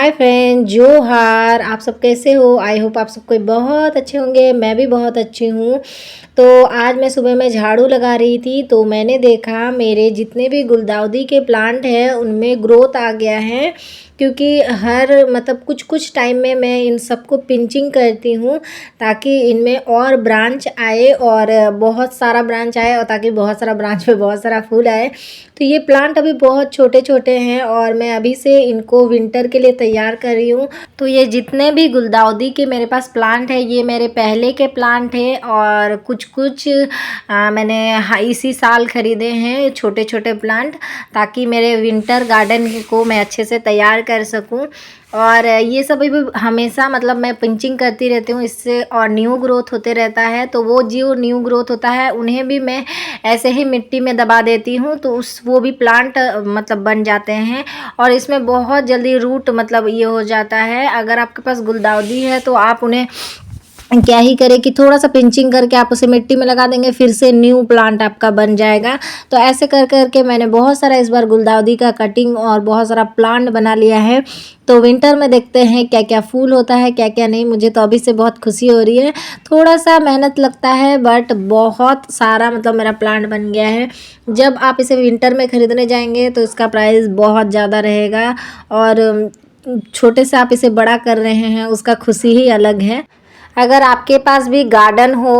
Hi friend, जोहार। आप सब कैसे हो? आई होप आप सब कोई बहुत अच्छे होंगे। मैं भी बहुत अच्छी हूँ। तो आज मैं सुबह में झाड़ू लगा रही थी तो मैंने देखा मेरे जितने भी गुलदाउदी के प्लांट हैं उनमें ग्रोथ आ गया है। क्योंकि हर मतलब कुछ कुछ टाइम में मैं इन सबको पिंचिंग करती हूँ ताकि इनमें और ब्रांच आए और बहुत सारा ब्रांच आए और ताकि बहुत सारा ब्रांच पे बहुत सारा फूल आए। तो ये प्लांट अभी बहुत छोटे छोटे हैं और मैं अभी से इनको विंटर के लिए तैयार कर रही हूँ। तो ये जितने भी गुलदाउदी के मेरे पास प्लांट है ये मेरे पहले के प्लांट है और कुछ कुछ मैंने इसी साल खरीदे हैं छोटे छोटे प्लांट, ताकि मेरे विंटर गार्डन को मैं अच्छे से तैयार कर सकूं। और ये सब भी हमेशा मतलब मैं पिंचिंग करती रहती हूँ इससे और न्यू ग्रोथ होते रहता है। तो वो जो न्यू ग्रोथ होता है उन्हें भी मैं ऐसे ही मिट्टी में दबा देती हूँ तो वो भी प्लांट मतलब बन जाते हैं। और इसमें बहुत जल्दी रूट मतलब ये हो जाता है। अगर आपके पास गुलदाउदी है तो आप उन्हें क्या ही करें कि थोड़ा सा पिंचिंग करके आप उसे मिट्टी में लगा देंगे, फिर से न्यू प्लांट आपका बन जाएगा। तो ऐसे कर करके मैंने बहुत सारा इस बार गुलदाउदी का कटिंग और बहुत सारा प्लांट बना लिया है। तो विंटर में देखते हैं क्या क्या फूल होता है क्या क्या नहीं। मुझे तो अभी से बहुत खुशी हो रही है। थोड़ा सा मेहनत लगता है बट बहुत सारा मतलब मेरा प्लांट बन गया है। जब आप इसे विंटर में ख़रीदने जाएंगे तो इसका प्राइस बहुत ज़्यादा रहेगा और छोटे से आप इसे बड़ा कर रहे हैं उसका खुशी ही अलग है। अगर आपके पास भी गार्डन हो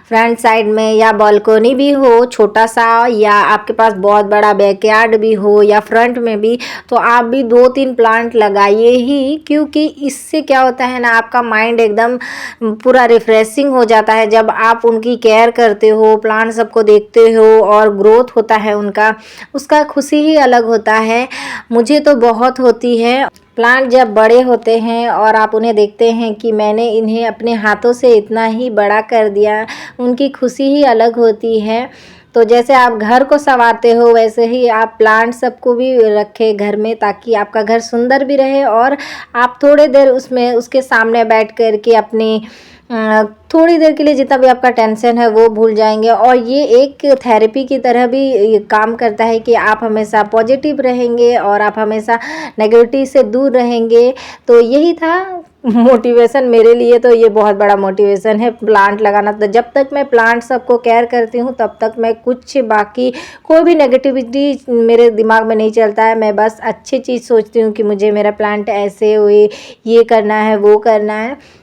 फ्रंट साइड में या बालकोनी भी हो छोटा सा, या आपके पास बहुत बड़ा बैकयार्ड भी हो या फ्रंट में भी, तो आप भी 2-3 प्लांट लगाइए ही। क्योंकि इससे क्या होता है ना, आपका माइंड एकदम पूरा रिफ्रेशिंग हो जाता है जब आप उनकी केयर करते हो, प्लांट सबको देखते हो और ग्रोथ होता है उनका, उसका खुशी ही अलग होता है। मुझे तो बहुत होती है। प्लांट जब बड़े होते हैं और आप उन्हें देखते हैं कि मैंने इन्हें अपने हाथों से इतना ही बड़ा कर दिया, उनकी खुशी ही अलग होती है। तो जैसे आप घर को संवारते हो वैसे ही आप प्लांट सबको भी रखें घर में, ताकि आपका घर सुंदर भी रहे और आप थोड़ी देर उसमें उसके सामने बैठ कर के अपनी थोड़ी देर के लिए जितना भी आपका टेंशन है वो भूल जाएंगे। और ये एक थेरेपी की तरह भी ये काम करता है कि आप हमेशा पॉजिटिव रहेंगे और आप हमेशा नेगेटिव से दूर रहेंगे। तो यही था मोटिवेशन मेरे लिए। तो ये बहुत बड़ा मोटिवेशन है प्लांट लगाना। तो जब तक मैं प्लांट सबको केयर करती हूँ तब तक मैं कुछ बाकी कोई भी नेगेटिविटी मेरे दिमाग में नहीं चलता है। मैं बस अच्छी चीज़ सोचती हूँ कि मुझे मेरा प्लांट ऐसे हुए, ये करना है वो करना है।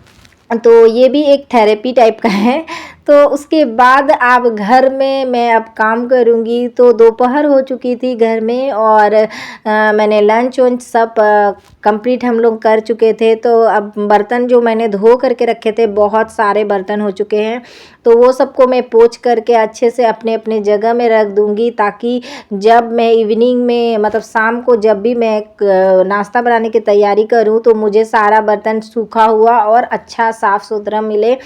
तो ये भी एक थेरेपी टाइप का है। तो उसके बाद आप घर में मैं अब काम करूँगी। तो दोपहर हो चुकी थी घर में और मैंने लंच वंच सब कंप्लीट हम लोग कर चुके थे। तो अब बर्तन जो मैंने धो करके रखे थे, बहुत सारे बर्तन हो चुके हैं, तो वो सबको मैं पोंछ करके अच्छे से अपने अपने जगह में रख दूँगी, ताकि जब मैं इवनिंग में मतलब शाम को जब भी मैं नाश्ता बनाने की तैयारी करूँ तो मुझे सारा बर्तन सूखा हुआ और अच्छा साफ़ सुथरा मिले।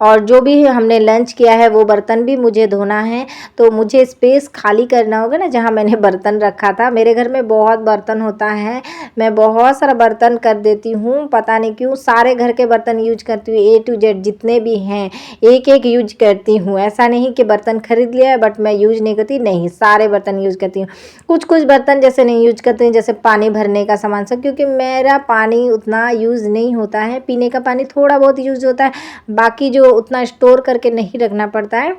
और जो भी हमने लंच किया है वो बर्तन भी मुझे धोना है। तो मुझे स्पेस खाली करना होगा ना जहाँ मैंने बर्तन रखा था। मेरे घर में बहुत बर्तन होता है, मैं बहुत सारा बर्तन कर देती हूँ, पता नहीं क्यों। सारे घर के बर्तन यूज करती हूँ, A to Z जितने भी हैं एक एक यूज करती हूँ। ऐसा नहीं कि बर्तन खरीद लिया है बट मैं यूज नहीं करती, नहीं, सारे बर्तन यूज करती हूँ। कुछ कुछ बर्तन जैसे नहीं यूज करती हूँ, जैसे पानी भरने का सामान सब, क्योंकि मेरा पानी उतना यूज़ नहीं होता है। पीने का पानी थोड़ा बहुत यूज होता है, बाकी जो उतना स्टोर करके नहीं रखना पड़ता है।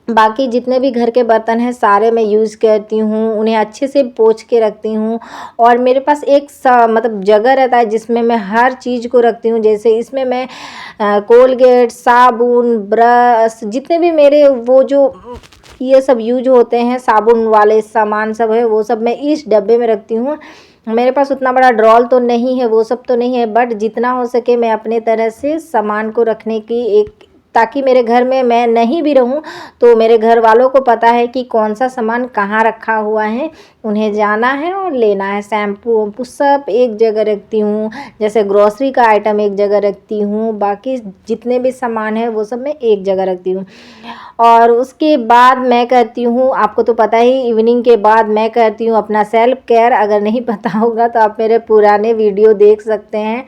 बाकी जितने भी घर के बर्तन हैं सारे मैं यूज़ करती हूँ, उन्हें अच्छे से पोंछ के रखती हूँ। और मेरे पास एक मतलब जगह रहता है जिसमें मैं हर चीज़ को रखती हूँ। जैसे इसमें मैं कोलगेट, साबुन, ब्रश, जितने भी मेरे वो जो ये सब यूज होते हैं साबुन वाले सामान सब है, वो सब मैं इस डब्बे में रखती हूँ। मेरे पास उतना बड़ा ड्रॉल तो नहीं है, वो सब तो नहीं है, बट जितना हो सके मैं अपने तरह से सामान को रखने की एक, ताकि मेरे घर में मैं नहीं भी रहूं तो मेरे घर वालों को पता है कि कौन सा सामान कहाँ रखा हुआ है, उन्हें जाना है और लेना है। शैम्पू वैम्पू सब एक जगह रखती हूँ, जैसे ग्रोसरी का आइटम एक जगह रखती हूँ, बाकी जितने भी सामान है वो सब मैं एक जगह रखती हूँ। और उसके बाद मैं करती हूँ, आपको तो पता ही, इवनिंग के बाद मैं करती हूँ अपना सेल्फ केयर। अगर नहीं पता होगा तो आप मेरे पुराने वीडियो देख सकते हैं।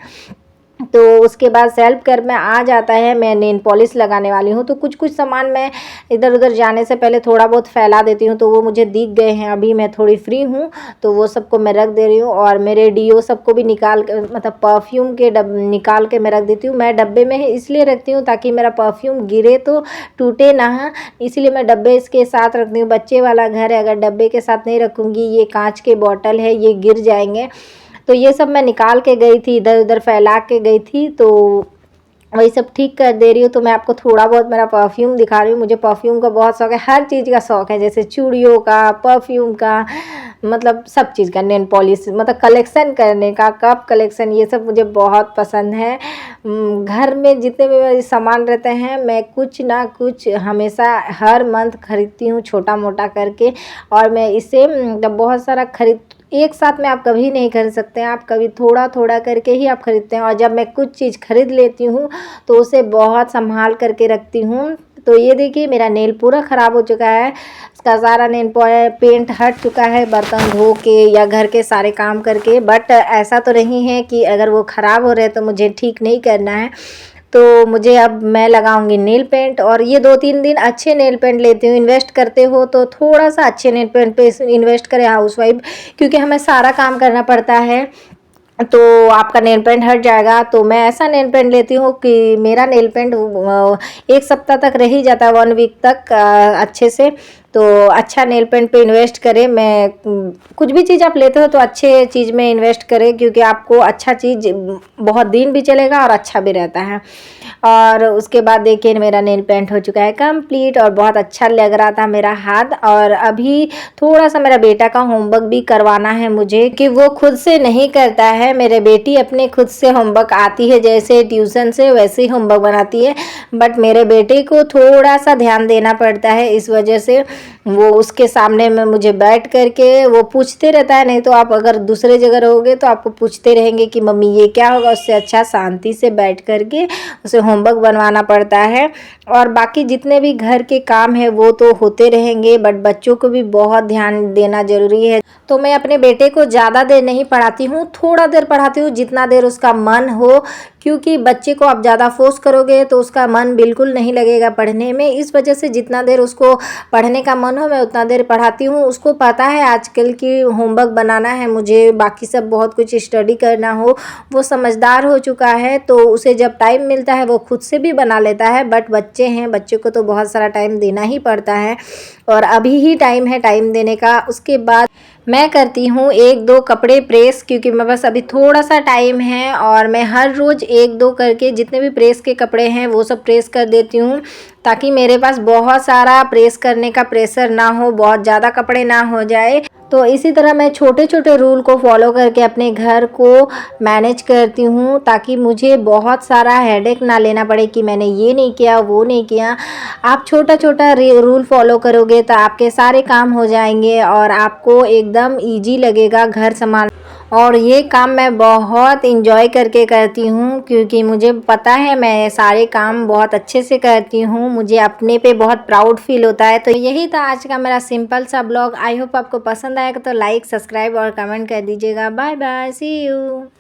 तो उसके बाद सेल्फ केयर में आ जाता है मैं नेल पॉलिश लगाने वाली हूँ। तो कुछ कुछ सामान मैं इधर उधर जाने से पहले थोड़ा बहुत फैला देती हूँ, तो वो मुझे दिख गए हैं। अभी मैं थोड़ी फ्री हूँ तो वो सबको मैं रख दे रही हूँ। और मेरे डीओ सबको भी निकाल के, मतलब परफ्यूम के निकाल के मैं रख देती हूँ। मैं डब्बे में इसलिए रखती हूँ ताकि मेरा परफ्यूम गिरे तो टूटे ना, इसलिए मैं डब्बे इसके साथ रखती हूँ। बच्चे वाला घर है, अगर डब्बे के साथ नहीं रखूँगी, ये कांच के बॉटल है, ये गिर जाएंगे। तो ये सब मैं निकाल के गई थी, इधर उधर फैला के गई थी, तो वही सब ठीक कर दे रही हूँ। तो मैं आपको थोड़ा बहुत मेरा परफ्यूम दिखा रही हूँ। मुझे परफ्यूम का बहुत शौक है, हर चीज़ का शौक है, जैसे चूड़ियों का, परफ्यूम का, मतलब सब चीज़ का, नेल पॉलिश, मतलब कलेक्शन करने का, कप कलेक्शन, ये सब मुझे बहुत पसंद है। घर में जितने भी मेरे सामान रहते हैं मैं कुछ ना कुछ हमेशा हर मंथ खरीदती हूँ, छोटा मोटा करके। और मैं इसे बहुत सारा खरीद, एक साथ में आप कभी नहीं खरीद सकते हैं, आप कभी थोड़ा थोड़ा करके ही आप खरीदते हैं। और जब मैं कुछ चीज़ खरीद लेती हूँ तो उसे बहुत संभाल करके रखती हूँ। तो ये देखिए मेरा नेल पूरा ख़राब हो चुका है, इसका सारा नेल पेंट हट चुका है, बर्तन धो के या घर के सारे काम करके। बट ऐसा तो नहीं है कि अगर वो ख़राब हो रहे तो मुझे ठीक नहीं करना है। तो मुझे अब मैं लगाऊंगी नेल पेंट, और ये 2-3 दिन अच्छे नेल पेंट लेती हूँ। इन्वेस्ट करते हो तो थोड़ा सा अच्छे नेल पेंट पे इन्वेस्ट करें हाउसवाइफ, क्योंकि हमें सारा काम करना पड़ता है, तो आपका नेल पेंट हट जाएगा। तो मैं ऐसा नेल पेंट लेती हूँ कि मेरा नेल पेंट 1 सप्ताह तक रह ही जाता है, 1 वीक तक अच्छे से। तो अच्छा नेल पेंट पे इन्वेस्ट करें। मैं कुछ भी चीज़ आप लेते हो तो अच्छे चीज़ में इन्वेस्ट करें, क्योंकि आपको अच्छा चीज़ बहुत दिन भी चलेगा और अच्छा भी रहता है। और उसके बाद देखिए मेरा नेल पेंट हो चुका है कंप्लीट, और बहुत अच्छा लग रहा था मेरा हाथ। और अभी थोड़ा सा मेरा बेटा का होमवर्क भी करवाना है मुझे, कि वो खुद से नहीं करता है। मेरे बेटी अपने खुद से होमवर्क आती है, जैसे ट्यूशन से वैसे ही होमवर्क बनाती है, बट मेरे बेटे को थोड़ा सा ध्यान देना पड़ता है। इस वजह से वो उसके सामने में मुझे बैठ करके वो पूछते रहता है। नहीं तो आप अगर दूसरे जगह रहोगे तो आपको पूछते रहेंगे कि मम्मी ये क्या होगा। उससे अच्छा शांति से बैठ करके उसे होमवर्क बनवाना पड़ता है। और बाकी जितने भी घर के काम है वो तो होते रहेंगे, बट बच्चों को भी बहुत ध्यान देना ज़रूरी है। तो मैं अपने बेटे को ज़्यादा देर नहीं पढ़ाती हूँ, थोड़ा देर पढ़ाती हूँ, जितना देर उसका मन हो, क्योंकि बच्चे को आप ज़्यादा फोर्स करोगे तो उसका मन बिल्कुल नहीं लगेगा पढ़ने में। इस वजह से जितना देर उसको पढ़ने का मन हो मैं उतना देर पढ़ाती हूँ। उसको पता है आजकल की होमवर्क बनाना है मुझे, बाकी सब बहुत कुछ स्टडी करना हो, वो समझदार हो चुका है। तो उसे जब टाइम मिलता है वो खुद से भी बना लेता है। बट बच्चे हैं, बच्चे को तो बहुत सारा टाइम देना ही पड़ता है, और अभी ही टाइम है टाइम देने का। उसके बाद मैं करती हूँ 1-2 कपड़े प्रेस, क्योंकि मेरे पास अभी थोड़ा सा टाइम है, और मैं हर रोज़ 1-2 करके जितने भी प्रेस के कपड़े हैं वो सब प्रेस कर देती हूँ, ताकि मेरे पास बहुत सारा प्रेस करने का प्रेशर ना हो, बहुत ज़्यादा कपड़े ना हो जाए। तो इसी तरह मैं छोटे छोटे रूल को फॉलो करके अपने घर को मैनेज करती हूँ, ताकि मुझे बहुत सारा हेडेक ना लेना पड़े कि मैंने ये नहीं किया वो नहीं किया। आप छोटा छोटा रूल फॉलो करोगे तो आपके सारे काम हो जाएंगे, और आपको एकदम इजी लगेगा घर संभाल। और ये काम मैं बहुत इंजॉय करके करती हूँ, क्योंकि मुझे पता है मैं सारे काम बहुत अच्छे से करती हूँ, मुझे अपने पे बहुत प्राउड फील होता है। तो यही था आज का मेरा सिंपल सा ब्लॉग। आई होप आपको पसंद आएगा, तो लाइक, सब्सक्राइब और कमेंट कर दीजिएगा। Bye bye, see you.